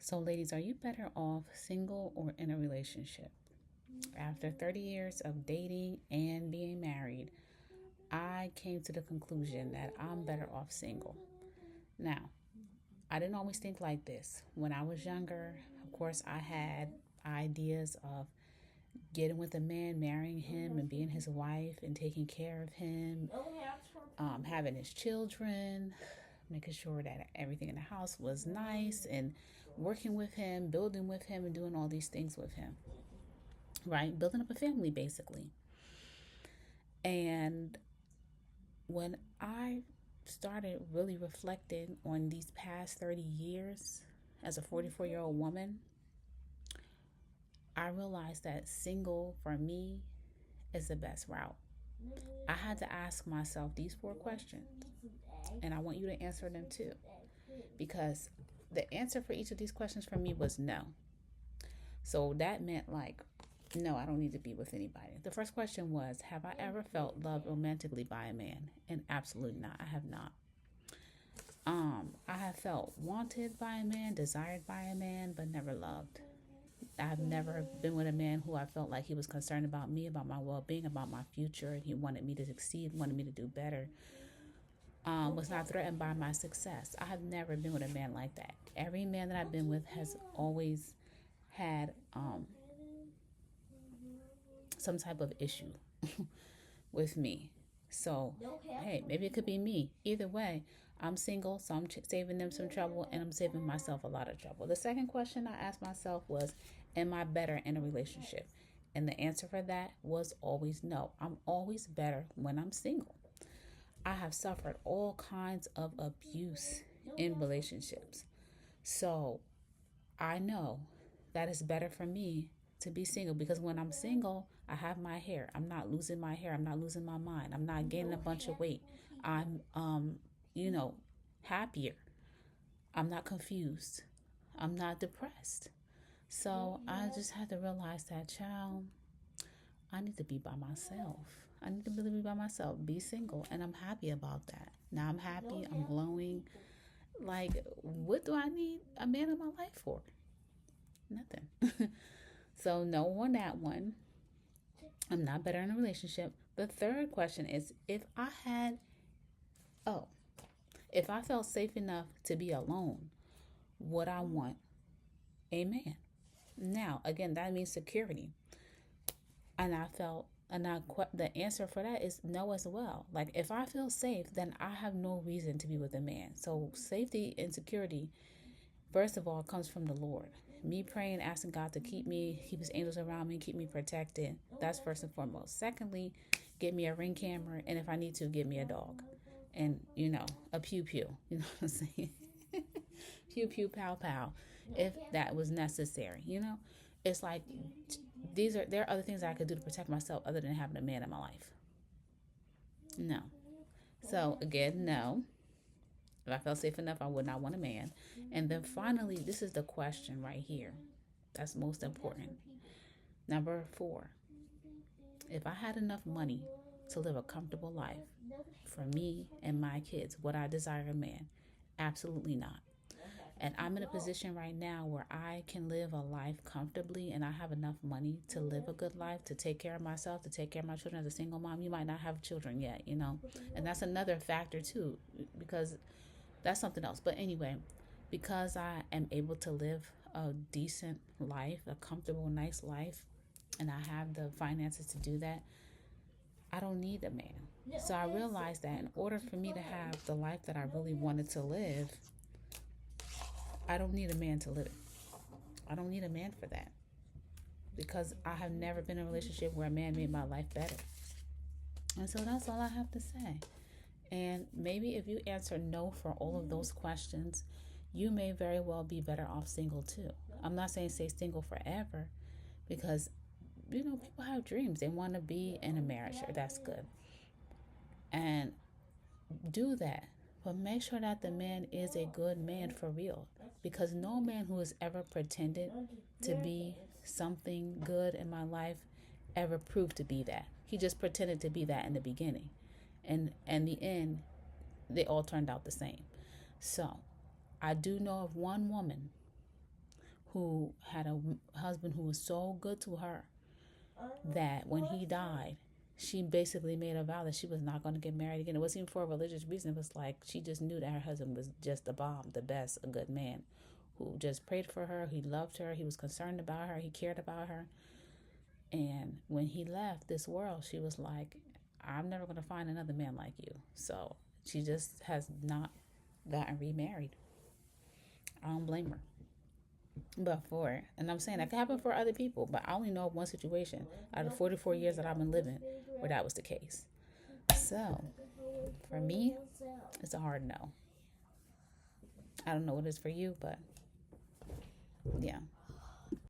So, ladies, are you better off single or in a relationship? After 30 years of dating and being married, I came to the conclusion that I'm better off single. Now, I didn't always think like this. When I was younger, of course, I had ideas of getting with a man, marrying him, and being his wife, and taking care of him, having his children, making sure that everything in the house was nice, and working with him, building with him, and doing all these things with him, right? Building up a family, basically. And when I started really reflecting on these past 30 years as a 44-year-old woman, I realized that single for me is the best route. I had to ask myself these four questions, and I want you to answer them too, because the answer for each of these questions for me was no. So that meant like, no, I don't need to be with anybody. The first question was, have I ever felt loved romantically by a man? And absolutely not. I have not. I have felt wanted by a man, desired by a man, but never loved. I've never been with a man who I felt like he was concerned about me, about my well being, about my future, and he wanted me to succeed, wanted me to do better, was not threatened by my success. I have never been with a man like that. Every man that I've been with has always had some type of issue with me. So, hey, maybe it could be me. Either way, I'm single, so I'm saving them some trouble and I'm saving myself a lot of trouble. The second question I asked myself was, am I better in a relationship? And the answer for that was always no. I'm always better when I'm single. I have suffered all kinds of abuse in relationships. So I know that it's better for me to be single because when I'm single, I have my hair. I'm not losing my hair. I'm not losing my mind. I'm not gaining a bunch of weight. I'm, you know, happier. I'm not confused. I'm not depressed. So I just had to realize that, child, I need to be by myself. I need to really be by myself, be single, and I'm happy about that. Now I'm happy, I'm glowing. Like, what do I need a man in my life for? Nothing. So, no on that one. I'm not better in a relationship. The third question is oh, if I felt safe enough to be alone, would I want a man? Now, again, that means security. And I felt, the answer for that is no as well. Like, if I feel safe, then I have no reason to be with a man. So, safety and security, first of all, comes from the Lord. Me praying, asking God to keep me, keep his angels around me, keep me protected. That's first and foremost. Secondly, get me a ring camera, and if I need to, get me a dog. And, a pew pew. You know what I'm saying? Pew pew pow pow. If that was necessary, It's like there are other things I could do to protect myself other than having a man in my life. No. So again, no. If I felt safe enough, I would not want a man. And then finally, this is the question right here. That's most important. Number 4. If I had enough money to live a comfortable life for me and my kids, would I desire a man? Absolutely not. And I'm in a position right now where I can live a life comfortably and I have enough money to live a good life, to take care of myself, to take care of my children. As a single mom, you might not have children yet, And that's another factor too, because that's something else. But anyway, because I am able to live a decent life, a comfortable, nice life, and I have the finances to do that, I don't need a man. So I realized that in order for me to have the life that I really wanted to live, I don't need a man to live it. I don't need a man for that because I have never been in a relationship where a man made my life better. And so that's all I have to say. And maybe if you answer no for all of those questions, you may very well be better off single too. I'm not saying stay single forever because, people have dreams. They want to be in a marriage. That's good. And do that. But make sure that the man is a good man for real. Because no man who has ever pretended to be something good in my life ever proved to be that. He just pretended to be that in the beginning. And in the end, they all turned out the same. So I do know of one woman who had a husband who was so good to her that when he died, she basically made a vow that she was not going to get married again. It wasn't even for a religious reason. It was like she just knew that her husband was just the bomb, the best, a good man who just prayed for her. He loved her. He was concerned about her. He cared about her. And when he left this world, she was like, I'm never going to find another man like you. So she just has not gotten remarried. I don't blame her. And I'm saying that could happen for other people, but I only know of one situation out of 44 years that I've been living where that was the case. So for me, it's a hard no. I don't know what it is for you, but yeah.